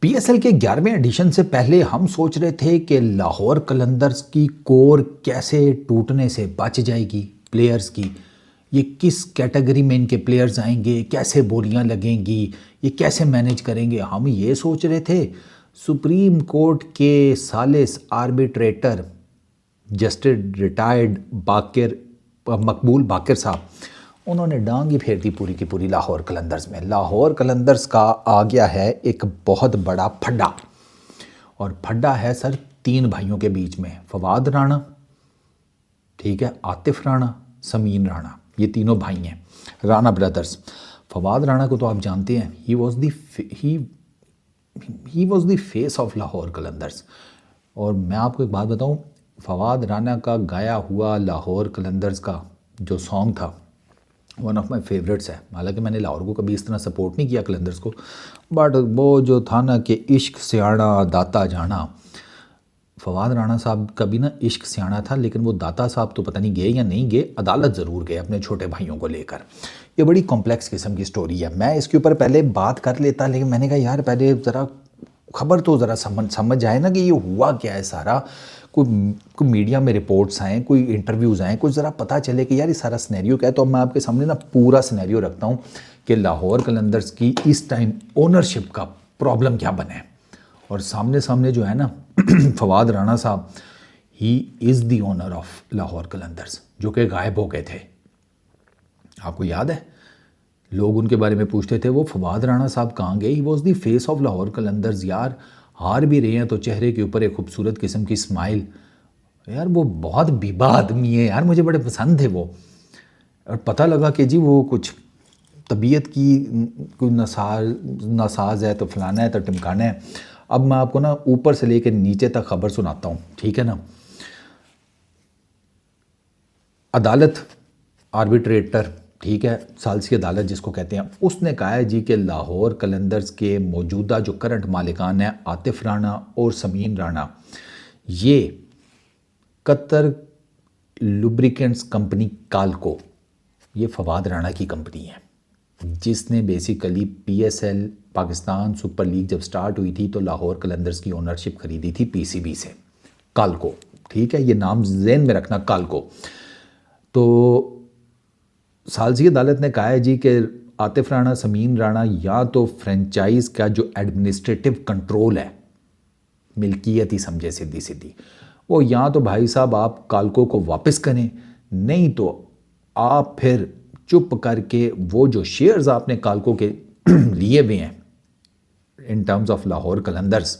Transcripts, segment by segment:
پی S L کے 11ویں edition سے پہلے ہم سوچ رہے تھے کہ لاہور قلندرز کی کور کیسے ٹوٹنے سے بچ جائے گی پلیئرز کی، یہ کس کیٹیگری میں ان کے پلیئرز آئیں گے، کیسے بولیاں لگیں گی، یہ کیسے مینج کریں گے. ہم یہ سوچ رہے تھے. سپریم کورٹ کے ثالث آربیٹریٹر جسٹس ریٹائرڈ مقبول باقر صاحب، انہوں نے ڈانگ ہی پھیر دی پوری کی پوری لاہور قلندرز میں. لاہور قلندرز کا آ گیا ہے ایک بہت بڑا پھڈا، اور پھڈا ہے سر 3 بھائیوں کے بیچ میں، فواد رانا، ٹھیک ہے، عاطف رانا، سمین رانا، یہ تینوں بھائی ہیں، رانا برادرز. فواد رانا کو تو آپ جانتے ہیں، he was the face of Lahore Qalandars. اور میں آپ کو ایک بات بتاؤں، فواد رانا کا گایا ہوا لاہور قلندرز کا جو سانگ تھا، ون آف مائی فیوریٹس ہے. حالانکہ میں نے لاہور کو کبھی اس طرح سپورٹ نہیں کیا قلندرز کو، بٹ وہ جو تھا نا کہ عشق سیاڑا داتا جانا، فواد رانا صاحب کا بھی نا عشق سیاڑا تھا، لیکن وہ داتا صاحب تو پتہ نہیں گئے یا نہیں گئے، عدالت ضرور گئے اپنے چھوٹے بھائیوں کو لے کر. یہ بڑی کمپلیکس قسم کی سٹوری ہے. میں اس کے اوپر پہلے بات کر لیتا، لیکن میں نے کہا یار پہلے ذرا خبر تو ذرا سمجھ آئے نا کہ یہ ہوا کیا ہے سارا. کوئی میڈیا میں رپورٹس آئیں، کوئی انٹرویوز آئیں، کچھ ذرا پتہ چلے کہ یار یہ سارا سینیریو کیا ہے. تو اب میں آپ کے سامنے نا پورا سینیریو رکھتا ہوں کہ لاہور قلندرز کی اس ٹائم اونرشپ کا پرابلم کیا بنا ہے. اور سامنے جو ہے نا Fawad Rana sahab, he is the owner of Lahore Qalandars, جو کہ غائب ہو گئے تھے. آپ کو یاد ہے لوگ ان کے بارے میں پوچھتے تھے وہ فواد رانا صاحب کہاں گئے. He was the face of Lahore Qalandars. یار ہار بھی رہے ہیں تو چہرے کے اوپر ایک خوبصورت قسم کی اسمائل. یار وہ بہت بیبا آدمی ہے یار، مجھے بڑے پسند تھے وہ. اور پتہ لگا کہ جی وہ کچھ طبیعت کی کوئی ناساز ہے تو فلانا ہے تو ٹمکانا ہے. اب میں آپ کو نا اوپر سے لے کے نیچے تک خبر سناتا ہوں، ٹھیک ہے نا. عدالت، آربیٹریٹر، ٹھیک ہے، ثالثی عدالت جس کو کہتے ہیں، اس نے کہا ہے جی کہ لاہور قلندرز کے موجودہ جو کرنٹ مالکان ہیں عاطف رانا اور سمین رانا، یہ قطر لوبریکنٹس کمپنی کالکو، یہ فواد رانا کی کمپنی ہے جس نے بیسیکلی پی S L Pakistan super league جب سٹارٹ ہوئی تھی تو لاہور قلندرز کی اونرشپ خریدی تھی پی سی بی سے، کالکو، ٹھیک ہے، یہ نام ذہن میں رکھنا، کالکو. تو ثالثی عدالت نے کہا ہے جی کہ عاطف رانا، سمین رانا یا تو فرنچائز کا جو ایڈمنسٹریٹو کنٹرول ہے، ملکیت ہی سمجھے سیدھی وہ، یا تو بھائی صاحب آپ کالکو کو واپس کریں، نہیں تو آپ پھر چپ کر کے وہ جو شیئرز آپ نے کالکو کے لیے ہوئے ہیں in terms of Lahore Qalandars,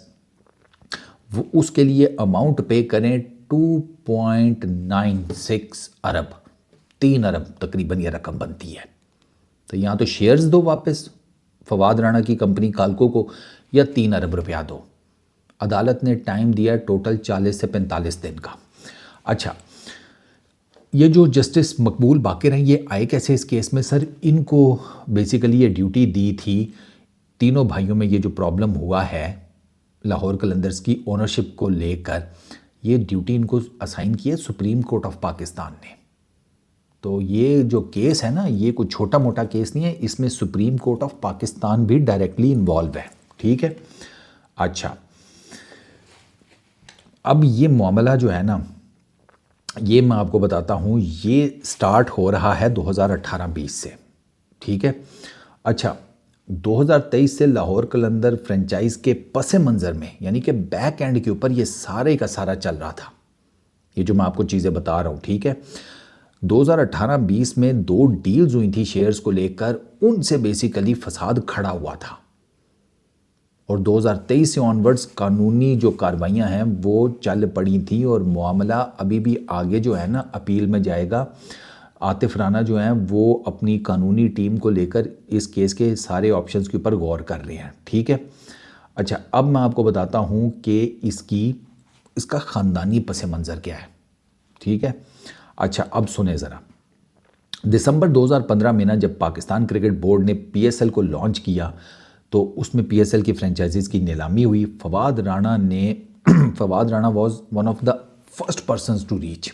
وہ اس کے لیے اماؤنٹ پے کریں 2.96 ارب، 3 ارب تقریباً یہ رقم بنتی ہے. تو یہاں تو شیئرز دو واپس فواد رانا کی کمپنی کالکو کو، یا 3 ارب روپیہ دو. عدالت نے ٹائم دیا ٹوٹل 40 سے 45 دن کا. اچھا، یہ جو جسٹس مقبول باقر ہیں یہ آئے کیسے اس کیس میں؟ سر ان کو بیسیکلی یہ ڈیوٹی دی تھی، تینوں بھائیوں میں یہ جو پرابلم ہوا ہے لاہور قلندرز کی اونرشپ کو لے کر، یہ ڈیوٹی ان کو اسائن کی ہے سپریم کورٹ آف پاکستان نے. تو یہ جو کیس ہے نا، یہ کوئی چھوٹا موٹا کیس نہیں ہے، اس میں سپریم کورٹ آف پاکستان بھی ڈائریکٹلی انوالو ہے، ٹھیک ہے. اچھا، اب یہ معاملہ جو ہے نا، یہ میں آپ کو بتاتا ہوں، یہ سٹارٹ ہو رہا ہے 2018-20 سے، ٹھیک ہے. اچھا، 2023 سے لاہور قلندر فرنچائز کے پس منظر میں، یعنی کہ بیک اینڈ کے اوپر یہ سارے کا سارا چل رہا تھا، یہ جو میں آپ کو چیزیں بتا رہا ہوں، ٹھیک ہے. 2018-20 میں 2 ڈیلز ہوئی تھی شیئرز کو لے کر، ان سے بیسیکلی فساد کھڑا ہوا تھا. اور 2023 سے آنورڈز قانونی جو کاروائیاں ہیں وہ چل پڑی تھیں، اور معاملہ ابھی بھی آگے جو ہے نا اپیل میں جائے گا. عاطف رانا جو ہیں وہ اپنی قانونی ٹیم کو لے کر اس کیس کے سارے آپشنز کے اوپر غور کر رہے ہیں، ٹھیک ہے. اچھا، اب میں آپ کو بتاتا ہوں کہ اس کا خاندانی پس منظر کیا ہے، ٹھیک ہے. اچھا، اب سنیں ذرا. دسمبر 2015 میں نا جب پاکستان کرکٹ بورڈ نے پی ایس ایل کو لانچ کیا تو اس میں پی ایس ایل کی فرنچائزز کی نیلامی ہوئی. Fawad Rana was one of the first persons to reach,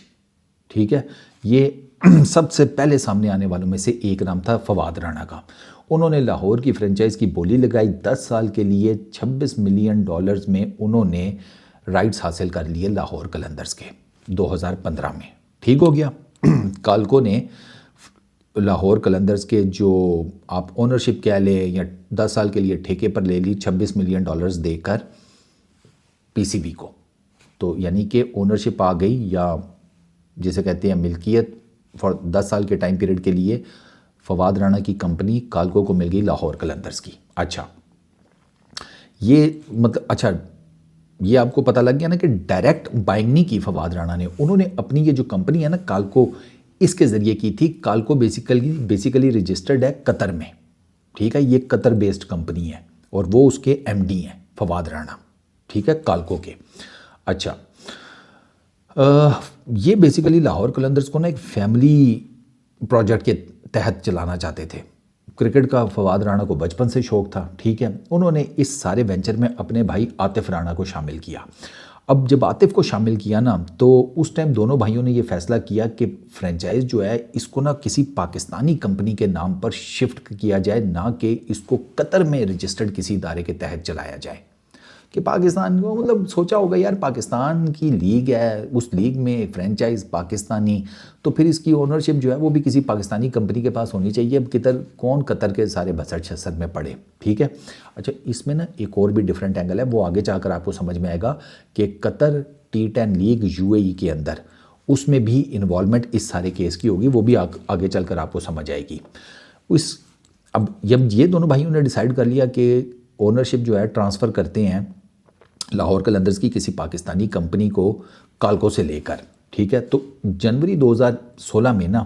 ٹھیک ہے. یہ سب سے پہلے سامنے آنے والوں میں سے ایک نام تھا فواد رانا کا. انہوں نے لاہور کی فرنچائز کی بولی لگائی، 10 سال کے لیے $26 ملین میں انہوں نے رائٹس حاصل کر لیے لاہور قلندرز کے 2015 میں. ٹھیک ہو گیا. کالکو نے لاہور قلندرز کے جو آپ اونرشپ کہہ لیں یا 10 سال کے لیے ٹھیکے پر لے لی $26 ملین دے کر پی سی بی کو. تو یعنی کہ اونرشپ آ گئی یا جسے کہتے ہیں ملکیت فار 10 سال کے ٹائم پیریڈ کے لیے فواد رانا کی کمپنی کالکو کو مل گئی لاہور قلندرز کی. اچھا یہ یہ آپ کو پتہ لگ گیا نا کہ ڈائریکٹ بائنگ نہیں کی فواد رانا نے. انہوں نے اپنی یہ جو کمپنی ہے نا کالکو، اس کے ذریعے کی تھی. کالکو بیسیکلی رجسٹرڈ ہے قطر میں. ٹھیک ہے، یہ قطر بیسڈ کمپنی ہے اور وہ اس کے ایم ڈی ہیں فواد رانا. ٹھیک ہے، کالکو کے. اچھا یہ بیسیکلی لاہور قلندرز کو نا ایک فیملی پروجیکٹ کے تحت چلانا چاہتے تھے. کرکٹ کا فواد رانا کو بچپن سے شوق تھا. ٹھیک ہے، انہوں نے اس سارے وینچر میں اپنے بھائی عاطف رانا کو شامل کیا. اب جب عاطف کو شامل کیا نا تو اس ٹائم دونوں بھائیوں نے یہ فیصلہ کیا کہ فرنچائز جو ہے اس کو نا کسی پاکستانی کمپنی کے نام پر شفٹ کیا جائے، نہ کہ اس کو قطر میں رجسٹرڈ کسی ادارے کے تحت چلایا جائے. کہ پاکستان کو مطلب سوچا ہوگا یار پاکستان کی لیگ ہے، اس لیگ میں فرنچائز پاکستانی، تو پھر اس کی اونرشپ جو ہے وہ بھی کسی پاکستانی کمپنی کے پاس ہونی چاہیے. اب کون قطر کے سارے بسر چھسر میں پڑے. ٹھیک ہے. اچھا اس میں نا ایک اور بھی ڈیفرنٹ اینگل ہے، وہ آگے جا کر آپ کو سمجھ میں آئے گا کہ قطر T10 لیگ UAE کے اندر اس میں بھی انوالومنٹ اس سارے کیس کی ہوگی، وہ بھی آگے چل کر آپ کو سمجھ آئے گی. اب جب یہ دونوں بھائیوں نے ڈیسائیڈ کر لیا کہ اونرشپ جو ہے ٹرانسفر کرتے ہیں لاہور قلندرز کی کسی پاکستانی کمپنی کو کالکو سے لے کر. ٹھیک ہے، تو جنوری 2016 میں نا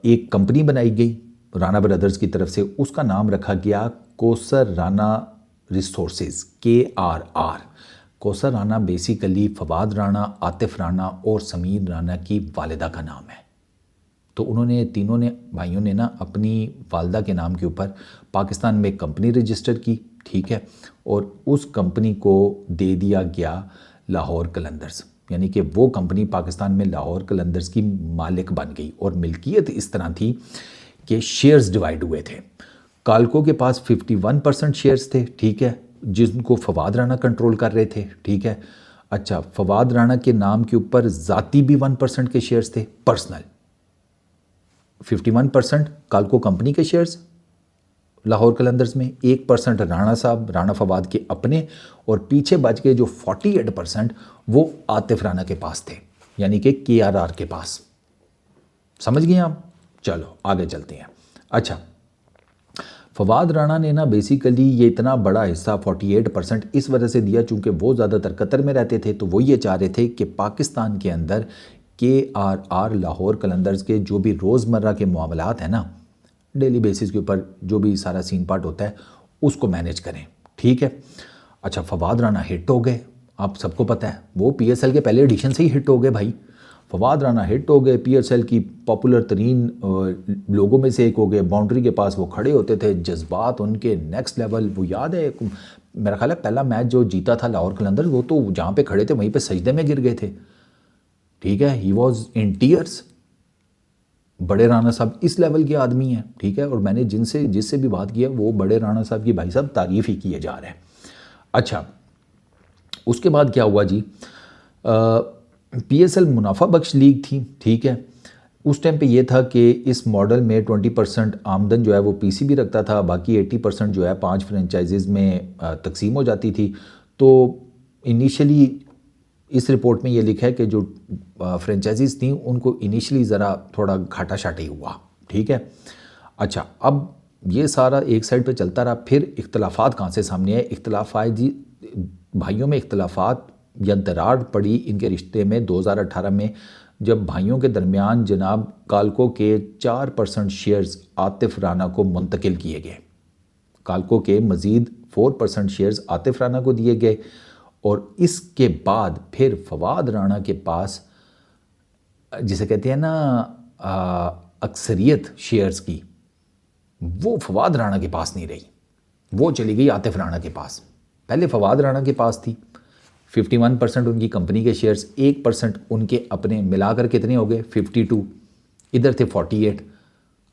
ایک کمپنی بنائی گئی رانا برادرز کی طرف سے. اس کا نام رکھا گیا کوثر رانا ریسورسز KRR. کوثر رانا بیسیکلی فواد رانا، عاطف رانا اور سمیر رانا کی والدہ کا نام ہے. تو انہوں نے تینوں نے بھائیوں نے نا اپنی والدہ کے نام کے اوپر پاکستان میں ایک کمپنی رجسٹر کی. ٹھیک ہے، اور اس کمپنی کو دے دیا گیا لاہور قلندرز، یعنی کہ وہ کمپنی پاکستان میں لاہور قلندرز کی مالک بن گئی. اور ملکیت اس طرح تھی کہ شیئرز ڈیوائیڈ ہوئے تھے. کالکو کے پاس 51% شیئرز تھے. ٹھیک ہے، جن کو فواد رانا کنٹرول کر رہے تھے. ٹھیک ہے. اچھا فواد رانا کے نام کے اوپر ذاتی بھی 1% کے شیئرز تھے، پرسنل. 51% کالکو کمپنی کے شیئرز لاہور قلندرز میں، 1% رانا صاحب رانا فواد کے اپنے، اور پیچھے بچ کے جو 48% وہ عاطف رانا کے پاس تھے، یعنی کہ KRR کے پاس. سمجھ گئے آپ؟ چلو آگے چلتے ہیں. اچھا فواد رانا نے نا بیسیکلی یہ اتنا بڑا حصہ 48% اس وجہ سے دیا چونکہ وہ زیادہ تر قطر میں رہتے تھے. تو وہ یہ چاہ رہے تھے کہ پاکستان کے اندر KRR لاہور قلندرز کے جو بھی روزمرہ کے معاملات ہیں نا، ڈیلی بیسس کے اوپر جو بھی سارا سین پارٹ ہوتا ہے اس کو مینیج کریں. ٹھیک ہے. اچھا فواد رانا ہٹ ہو گئے، آپ سب کو پتہ ہے وہ PSL کے پہلے ایڈیشن سے ہی ہٹ ہو گئے بھائی. فواد رانا ہٹ ہو گئے، PSL کی پاپولر ترین لوگوں میں سے ایک ہو گئے. باؤنڈری کے پاس وہ کھڑے ہوتے تھے، جذبات ان کے نیکسٹ لیول. وہ یاد ہے میرا خیال ہے پہلا میچ جو جیتا تھا لاہور قلندرز، وہ تو جہاں پہ کھڑے تھے وہیں پہ سجدے میں گر گئے تھے. ٹھیک ہے، ہی واز ان ٹیئرس. بڑے رانا صاحب اس لیول کے آدمی ہیں. ٹھیک ہے، اور میں نے جس سے بھی بات کیا وہ بڑے رانا صاحب کی بھائی صاحب تعریف ہی کیے جا رہے ہیں. اچھا اس کے بعد کیا ہوا جی، PSL منافع بخش لیگ تھی. ٹھیک ہے، اس ٹائم پہ یہ تھا کہ اس ماڈل میں 20% آمدن جو ہے وہ PCB رکھتا تھا، باقی 80% جو ہے 5 فرنچائزز میں تقسیم ہو جاتی تھی. تو انیشلی اس رپورٹ میں یہ لکھا ہے کہ جو فرنچائزز تھیں ان کو انیشلی ذرا تھوڑا گھاٹا شاٹی ہوا. ٹھیک ہے. اچھا اب یہ سارا ایک سائڈ پہ چلتا رہا. پھر اختلافات کہاں سے سامنے آئے؟ اختلافات جی بھائیوں میں اختلافات یا دراڑ پڑی ان کے رشتے میں 2018 میں، جب بھائیوں کے درمیان جناب کالکو کے 4% شیئرز عاطف رانا کو منتقل کیے گئے. کالکو کے مزید 4% شیئرز عاطف رانا کو دیے گئے. اور اس کے بعد پھر فواد رانا کے پاس جسے کہتے ہیں نا اکثریت شیئرز کی، وہ فواد رانا کے پاس نہیں رہی، وہ چلی گئی عاطف رانا کے پاس. پہلے فواد رانا کے پاس تھی 51% ان کی کمپنی کے شیئرز، 1% ان کے اپنے، ملا کر کتنے ہو گئے 52، ادھر تھے 48.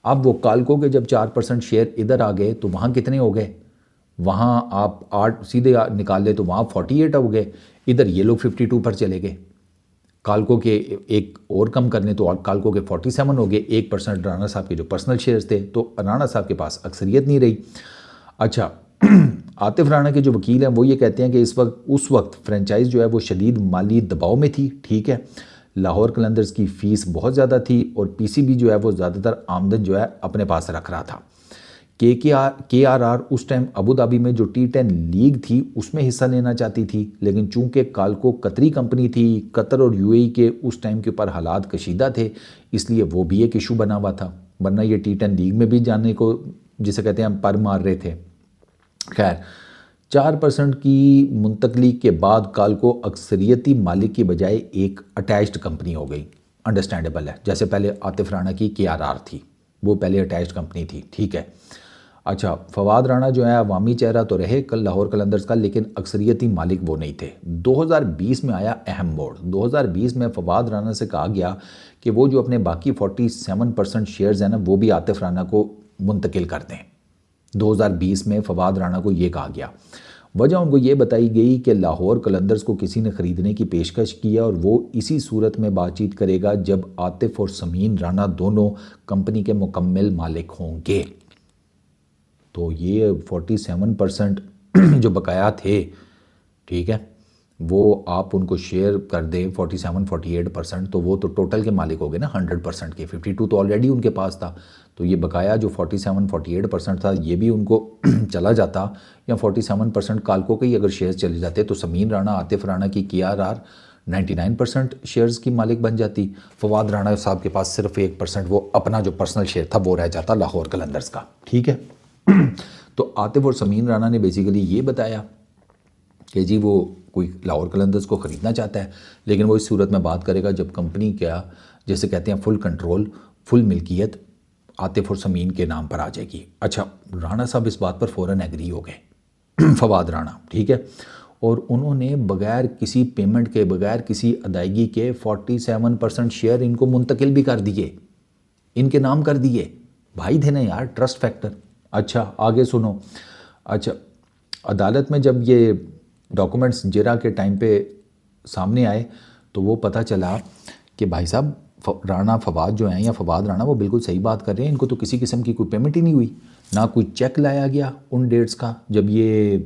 اب وہ کالکو کے جب 4% شیئر ادھر آ گئے تو وہاں کتنے ہو گئے؟ وہاں آپ 8 سیدھے نکال لے تو وہاں 48 ہو گئے، ادھر یہ لوگ 52 پر چلے گئے۔ کالکو کے ایک اور کم کرنے تو کالکو کے 47 ہو گئے، 1% رانا صاحب کے جو پرسنل شیئرز تھے، تو رانا صاحب کے پاس اکثریت نہیں رہی۔ اچھا عاطف رانا کے جو وکیل ہیں وہ یہ کہتے ہیں کہ اس وقت فرنچائز جو ہے وہ شدید مالی دباؤ میں تھی، ٹھیک ہے، لاہور قلندرز کی فیس بہت زیادہ تھی اور پی سی بی جو ہے وہ زیادہ تر آمدن جو ہے اپنے پاس رکھ رہا تھا۔ کے آر آر اس ٹائم ابو دھابی میں جو T10 لیگ تھی اس میں حصہ لینا چاہتی تھی، لیکن چونکہ کالکو قطری کمپنی تھی، قطر اور UAE کے اس ٹائم کے اوپر حالات کشیدہ تھے، اس لیے وہ بھی ایک ایشو بنا ہوا تھا، ورنہ یہ T10 لیگ میں بھی جانے کو جسے کہتے ہیں ہم پر مار رہے تھے۔ خیر 4% کی منتقلی کے بعد کالکو اکثریتی مالک کی بجائے ایک اٹیچڈ کمپنی ہو گئی، انڈرسٹینڈیبل ہے، جیسے پہلے عاطف رانا کی KRR تھی، وہ پہلے اٹیچڈ کمپنی تھی، ٹھیک ہے۔ اچھا فواد رانا جو ہے عوامی چہرہ تو رہے کل لاہور قلندرز کا، لیکن اکثریتی مالک وہ نہیں تھے۔ 2020 میں آیا اہم موڑ، 2020 میں فواد رانا سے کہا گیا کہ وہ جو اپنے باقی 47% شیئرز ہیں نا وہ بھی عاطف رانا کو منتقل کر دیں۔ 2020 میں فواد رانا کو یہ کہا گیا، وجہ ان کو یہ بتائی گئی کہ لاہور قلندرز کو کسی نے خریدنے کی پیشکش کیا اور وہ اسی صورت میں بات چیت کرے گا جب عاطف اور سمین رانا دونوں کمپنی کے مکمل مالک ہوں گے۔ تو یہ 47% جو بقایا تھے، ٹھیک ہے، وہ آپ ان کو شیئر کر دیں 48% تو وہ تو ٹوٹل کے مالک ہو گئے نا 100% کے، 52 تو آلریڈی ان کے پاس تھا، تو یہ بقایا جو 48% تھا یہ بھی ان کو چلا جاتا، یا 47% کالکو کے ہی اگر شیئرز چلے جاتے تو سمین رانا عاطف رانا کی KRR 99% شیئرز کی مالک بن جاتی، فواد رانا صاحب کے پاس صرف 1% وہ اپنا جو پرسنل شیئر تھا وہ رہ جاتا لاہور قلندرز کا، ٹھیک ہے۔ تو عاطف اور سمین رانا نے بیسیکلی یہ بتایا کہ جی وہ کوئی لاہور قلندرز کو خریدنا چاہتا ہے، لیکن وہ اس صورت میں بات کرے گا جب کمپنی کیا جیسے کہتے ہیں فل کنٹرول، فل ملکیت عاطف اور سمین کے نام پر آ جائے گی۔ اچھا رانا صاحب اس بات پر فوراً ایگری ہو گئے فواد رانا، ٹھیک ہے، اور انہوں نے بغیر کسی پیمنٹ کے، بغیر کسی ادائیگی کے 47% شیئر ان کو منتقل بھی کر دیے، ان کے نام کر دیے۔ بھائی تھے نا یار، ٹرسٹ فیکٹر۔ اچھا آگے سنو، اچھا عدالت میں جب یہ ڈاکومنٹس جرا کے ٹائم پہ سامنے آئے تو وہ پتہ چلا کہ بھائی صاحب رانا فواد جو ہیں یا فواد رانا وہ بالکل صحیح بات کر رہے ہیں، ان کو تو کسی قسم کی کوئی پیمنٹ ہی نہیں ہوئی، نہ کوئی چیک لایا گیا ان ڈیٹس کا جب یہ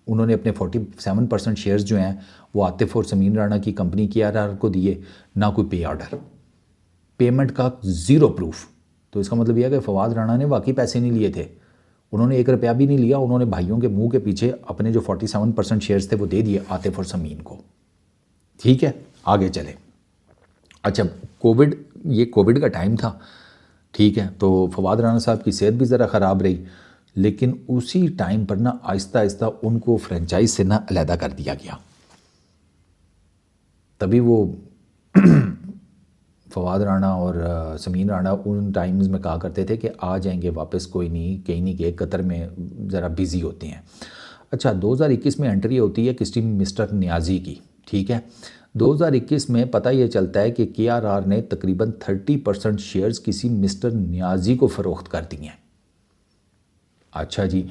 انہوں نے اپنے 47% شیئرز جو ہیں وہ عاطف اور سمین رانا کی کمپنی KRR کو دیے، نہ کوئی پے آرڈر، پیمنٹ کا زیرو پروف۔ تو اس کا مطلب یہ ہے کہ فواد رانا نے واقعی پیسے نہیں لیے تھے، انہوں نے 1 روپیہ بھی نہیں لیا، انہوں نے بھائیوں کے منہ کے پیچھے اپنے جو 47% شیئرز تھے وہ دے دیے عاطف اور سمین کو، ٹھیک ہے۔ آگے چلے، اچھا یہ کووڈ کا ٹائم تھا، ٹھیک ہے، تو فواد رانا صاحب کی صحت بھی ذرا خراب رہی، لیکن اسی ٹائم پر نا آہستہ آہستہ ان کو فرنچائز سے نا علیحدہ کر دیا گیا۔ تبھی وہ فواد رانا اور سمین رانا ان ٹائمز میں کہا کرتے تھے کہ آ جائیں گے واپس، کوئی نہیں، کہیں نہیں گئے، قطر میں ذرا بیزی ہوتے ہیں۔ اچھا 2021 میں انٹری ہوتی ہے کسی مسٹر نیازی کی، ٹھیک ہے۔ 2021 میں پتہ یہ چلتا ہے کہ KRR نے تقریباً 30% شیئرز کسی مسٹر نیازی کو فروخت کر دی ہیں۔ اچھا جی،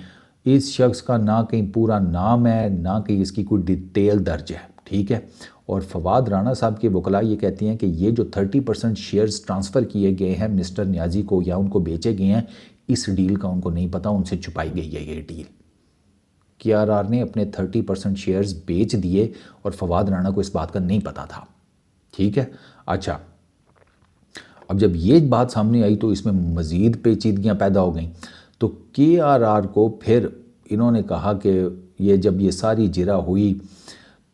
اس شخص کا نہ کہیں پورا نام ہے، نہ کہیں اس کی کوئی ڈیٹیل درج ہے، ٹھیک ہے، اور فواد رانا صاحب کے وکلاء یہ کہتے ہیں کہ یہ جو 30% شیئرز ٹرانسفر کیے گئے ہیں مسٹر نیازی کو یا ان کو بیچے گئے ہیں، اس ڈیل کا ان کو نہیں پتہ، ان سے چھپائی گئی ہے یہ ڈیل۔ KRR نے اپنے 30% شیئرز بیچ دیے اور فواد رانا کو اس بات کا نہیں پتہ تھا، ٹھیک ہے۔ اچھا اب جب یہ بات سامنے آئی تو اس میں مزید پیچیدگیاں پیدا ہو گئیں، تو KRR کو پھر انہوں نے کہا کہ جب یہ ساری جرا ہوئی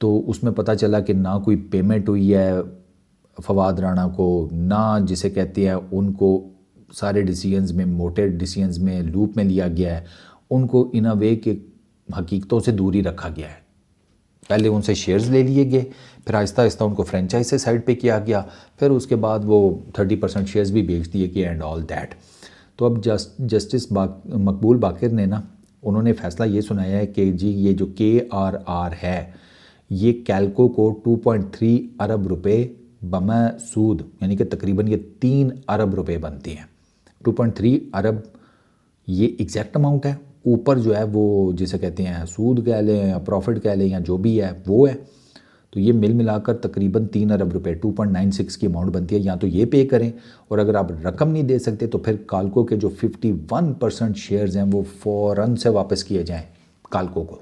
تو اس میں پتہ چلا کہ نہ کوئی پیمنٹ ہوئی ہے فواد رانا کو، نہ جسے کہتے ہیں ان کو سارے ڈیسیجنز میں، موٹے ڈیسیجنز میں لوپ میں لیا گیا ہے، ان کو ان اے وے کہ حقیقتوں سے دوری رکھا گیا ہے۔ پہلے ان سے شیئرز لے لیے گئے، پھر آہستہ آہستہ ان کو فرینچائز سے سائڈ پہ کیا گیا، پھر اس کے بعد وہ 30% شیئرز بھی بیچ دیے گئے اینڈ آل دیٹ۔ تو اب جسٹس مقبول باقر نے نا انہوں نے فیصلہ یہ سنایا ہے کہ جی یہ جو KRR ہے یہ کیلکو کو 2.3 ارب روپے بمع سود، یعنی کہ تقریباً یہ 3 ارب روپے بنتے ہیں، 2.3 ارب یہ ایگزیکٹ اماؤنٹ ہے. اوپر جو ہے وہ جسے کہتے ہیں سود کہہ لیں یا پروفٹ کہہ لیں یا جو بھی ہے وہ ہے. تو یہ ملا کر تقریباً 3 ارب روپے 2.96 کی اماؤنٹ بنتی ہے. یا تو یہ پے کریں، اور اگر آپ رقم نہیں دے سکتے تو پھر کالکو کے جو 51% شیئرز ہیں وہ فوراً سے واپس کیے جائیں کالکو کو.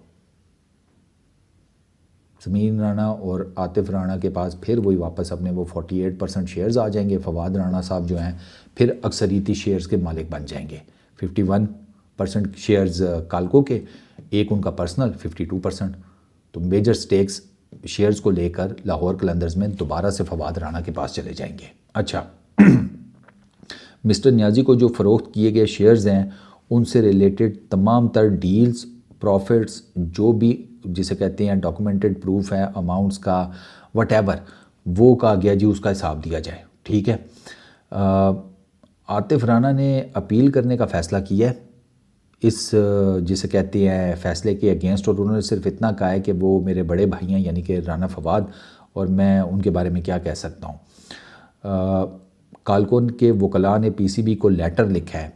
سمین رانا اور عاطف رانا کے پاس پھر وہی واپس اپنے وہ 48% شیئرز آ جائیں گے. فواد رانا صاحب جو ہیں پھر اکثریتی شیئرز کے مالک بن جائیں گے. 51% شیئرز کالکو کے، ایک ان کا پرسنل 52%. تو میجر سٹیکس شیئرز کو لے کر لاہور قلندرز میں دوبارہ سے فواد رانا کے پاس چلے جائیں گے. اچھا، مسٹر نیازی کو جو فروخت کیے گئے شیئرز ہیں ان سے ریلیٹڈ تمام تر ڈیلز، پروفٹس، جو بھی جسے کہتے ہیں ڈاکومنٹڈ پروف ہے اماؤنٹس کا وٹ ایور، وہ کہا گیا جی اس کا حساب دیا جائے. ٹھیک ہے. عاطف رانا نے اپیل کرنے کا فیصلہ کیا ہے اس جسے کہتے ہیں فیصلے کے اگینسٹ، اور انہوں نے صرف اتنا کہا ہے کہ وہ میرے بڑے بھائی ہیں یعنی کہ رانا فواد، اور میں ان کے بارے میں کیا کہہ سکتا ہوں. کالکون کے وکلاء نے پی سی بی کو لیٹر لکھا ہے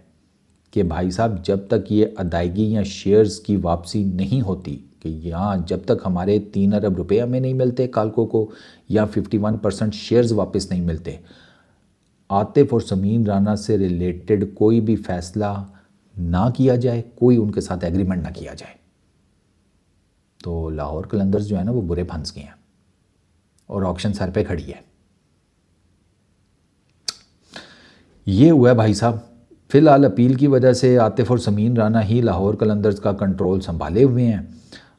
کہ بھائی صاحب جب تک یہ ادائیگی یا شیئرز کی واپسی نہیں ہوتی، کہ یہاں جب تک ہمارے 3 ارب روپے ہمیں نہیں ملتے کالکو کو، یا 51% شیئرز واپس نہیں ملتے، عاطف اور سمین رانا سے ریلیٹڈ کوئی بھی فیصلہ نہ کیا جائے، کوئی ان کے ساتھ ایگریمنٹ نہ کیا جائے. تو لاہور قلندرز جو ہے نا وہ برے پھنس گئے ہیں اور آکشن سر پہ کھڑی ہے. یہ ہوا ہے بھائی صاحب. فی الحال اپیل کی وجہ سے عاطف اور سمین رانا ہی لاہور قلندرز کا کنٹرول سنبھالے ہوئے ہیں.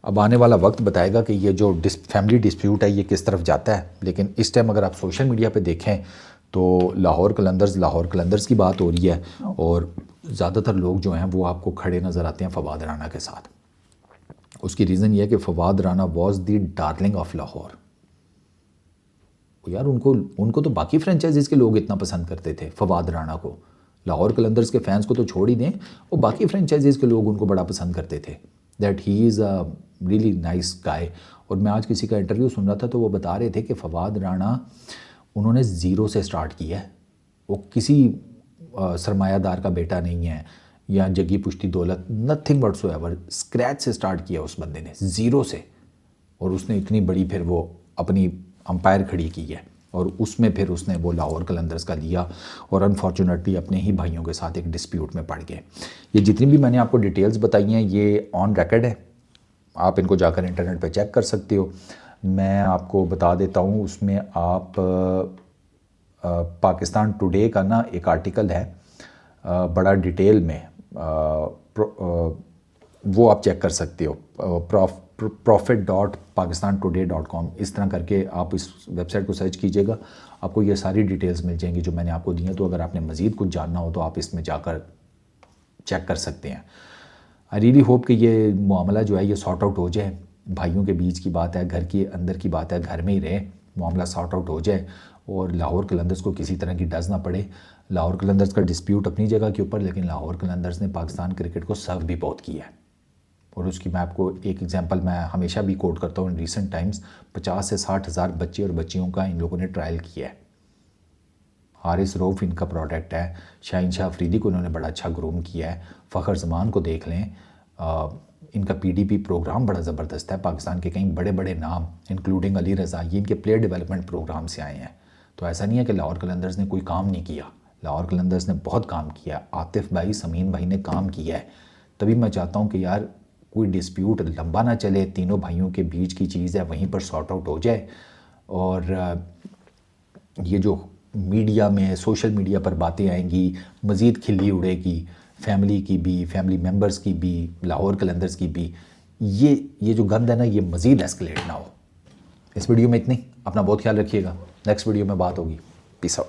اب آنے والا وقت بتائے گا کہ یہ جو فیملی ڈسپیوٹ ہے یہ کس طرف جاتا ہے. لیکن اس ٹائم اگر آپ سوشل میڈیا پہ دیکھیں تو لاہور قلندرز کی بات ہو رہی ہے، اور زیادہ تر لوگ جو ہیں وہ آپ کو کھڑے نظر آتے ہیں فواد رانا کے ساتھ. اس کی ریزن یہ ہے کہ Fawad Rana was the darling of Lahore. یار ان کو تو باقی فرنچائزیز کے لوگ اتنا پسند کرتے تھے فواد رانا کو. لاہور قلندرز کے فینس کو تو چھوڑ ہی دیں، وہ باقی فرنچائزیز کے لوگ ان کو بڑا پسند کرتے تھے. That he is a really nice guy. اور میں آج کسی کا انٹرویو سن رہا تھا تو وہ بتا رہے تھے کہ فواد رانا انہوں نے زیرو سے سٹارٹ کیا ہے. وہ کسی سرمایہ دار کا بیٹا نہیں ہے یا جگی پشتی دولت، نتھنگ وٹس ایور. اسکریچ سے سٹارٹ کیا اس بندے نے، زیرو سے. اور اس نے اتنی بڑی پھر وہ اپنی امپائر کھڑی کی ہے، اور اس میں پھر اس نے وہ لاہور قلندرز کا لیا، اور انفارچونیٹلی اپنے ہی بھائیوں کے ساتھ ایک ڈسپیوٹ میں پڑ گئے. یہ جتنی بھی میں نے آپ کو ڈیٹیلز بتائی ہیں یہ آن ریکارڈ ہے، آپ ان کو جا کر انٹرنیٹ پہ چیک کر سکتے ہو. میں آپ کو بتا دیتا ہوں، اس میں آپ پاکستان ٹوڈے کا نا ایک آرٹیکل ہے بڑا ڈیٹیل میں، وہ آپ چیک کر سکتے ہو. profit.pakistantoday.com اس طرح کر کے آپ اس ویب سائٹ کو سرچ کیجئے گا، آپ کو یہ ساری ڈیٹیلز مل جائیں گی جو میں نے آپ کو دی ہیں. تو اگر آپ نے مزید کچھ جاننا ہو تو آپ اس میں جا کر چیک کر سکتے ہیں. آئی ریئلی ہوپ کہ یہ معاملہ جو ہے یہ سارٹ آؤٹ ہو جائے. بھائیوں کے بیچ کی بات ہے، گھر کے اندر کی بات ہے، گھر میں ہی رہے، معاملہ سارٹ آؤٹ ہو جائے اور لاہور قلندرز کو کسی طرح کی ڈز نہ پڑے. لاہور قلندرز کا ڈسپیوٹ اپنی جگہ کے اوپر، لیکن لاہور قلندرز نے پاکستان کرکٹ کو سرو بھی بہت کیا ہے. اور اس کی میں آپ کو ایک ایگزامپل میں ہمیشہ بھی کوٹ کرتا ہوں، ان ریسنٹ ٹائمز 50 سے 60 ہزار بچے اور بچیوں کا ان لوگوں نے ٹرائل کیا ہے. حارث روف ان کا پروڈکٹ ہے، شاہین شاہ افریدی کو انہوں نے بڑا اچھا گروم کیا ہے. فخر زمان کو دیکھ لیں، ان کا پی ڈی پی پروگرام بڑا زبردست ہے. پاکستان کے کئی بڑے بڑے نام انکلوڈنگ علی رضا، یہ ان کے پلیئر ڈیولپمنٹ پروگرام سے آئے ہیں. تو ایسا نہیں ہے کہ لاہور قلندرز نے کوئی کام نہیں کیا، لاہور قلندرز نے بہت کام کیا. عاطف بھائی، سمین بھائی نے کام کیا ہے. تبھی میں چاہتا ہوں کہ یار کوئی ڈسپیوٹ لمبا نہ چلے، تینوں بھائیوں کے بیچ کی چیز ہے وہیں پر سارٹ آؤٹ ہو جائے. اور یہ جو میڈیا میں سوشل میڈیا پر باتیں آئیں گی، مزید کھلی اڑے گی، فیملی کی بھی، فیملی ممبرز کی بھی، لاہور قلندرز کی بھی، یہ جو گند ہے نا یہ مزید ایسکلیٹ نہ ہو. اس ویڈیو میں اتنی. اپنا بہت خیال رکھیے گا. نیکسٹ ویڈیو میں بات ہوگی. پیس آؤٹ.